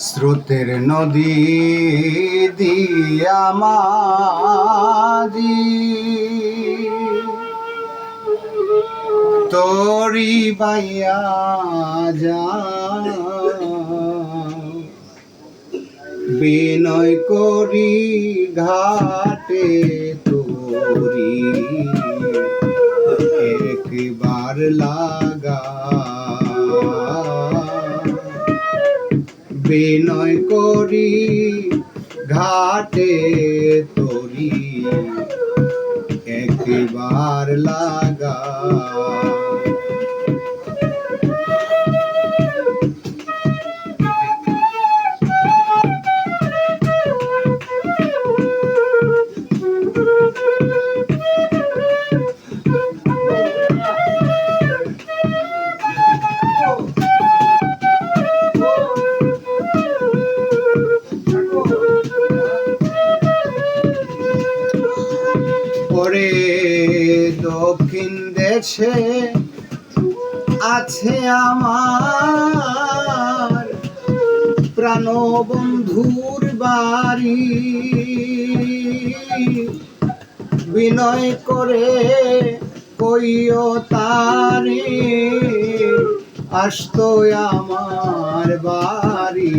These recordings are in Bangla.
স্রোতের নদী দিয়া মাঝি তোরি বাইয়া যা বিনয় করি ঘাটে তোরি একবার লাগা বিনয় করি ঘাটে তোরি একবার লাগা ওরে দক্ষিণ দেশে আছে আমার প্রাণবন্ধুর বাড়ি বিনয় করে কইও তারে আসতো আমার বাড়ি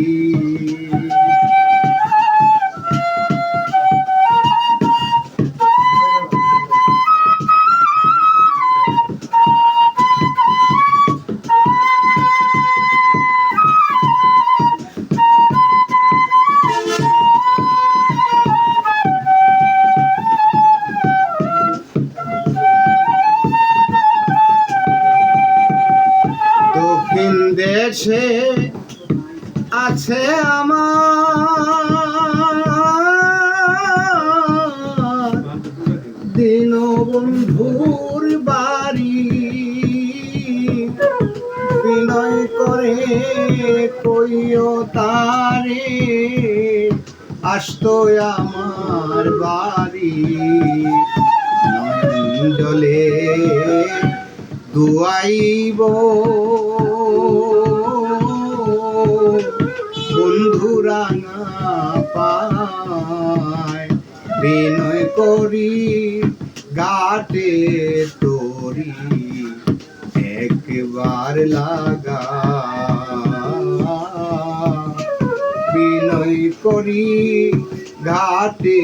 দেশে আছে আমার দীনবন্ধুর বাড়ি বিনয় করে কইও তারে আসতো আমার বাড়ি নয়ন জলে দুয়াইব বন্ধুরা না পায় বিনয় করি ঘাটে তোরি একবার লাগা বিনয় করি ঘাটে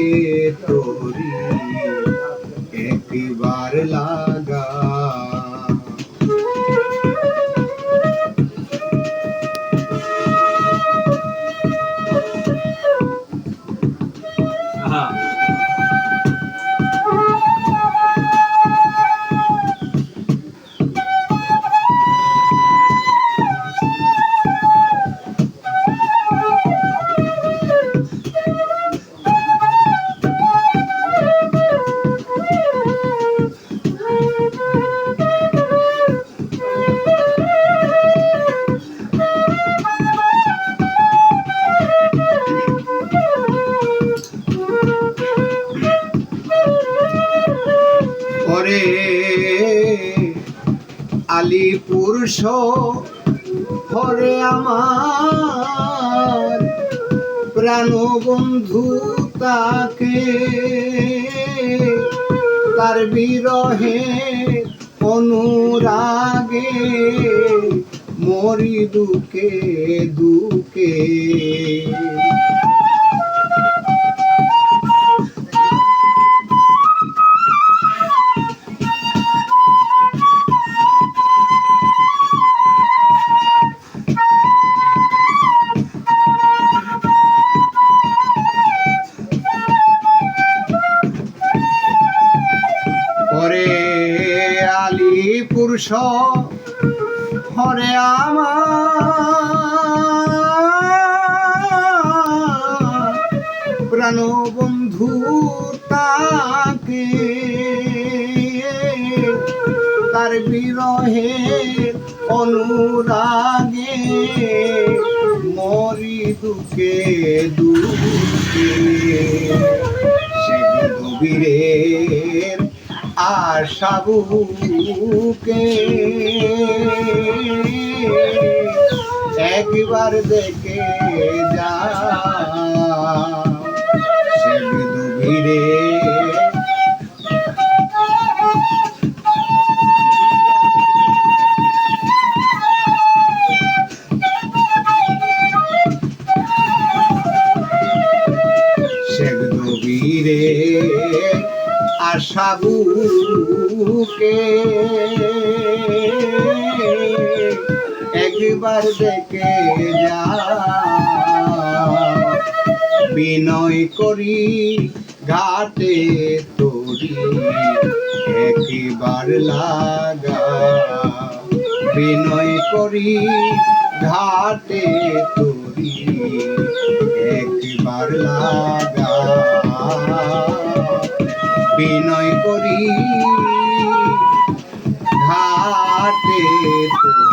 তোরি একবার লাগা ওরে আলিপুর শহরে আমার প্রাণবন্ধু তাকে তার বিরহে অনুরাগে মরি দুঃখে দুঃখে আলিপুর শহরে আমার প্রাণবন্ধু তাকে তার বিরহে অনুরাগে মরি দুঃখে দুঃখে সে গভীরের আশা বুকে একবার দেখে যা সেবিরে বীরে আশা বুকে একবার দেখে যা বিনয় করি ঘাটে তোরি একবার লাগা বিনয় করি ঘাটে তোরি একবার লাগা বিনয় করি ঘাটে তোরি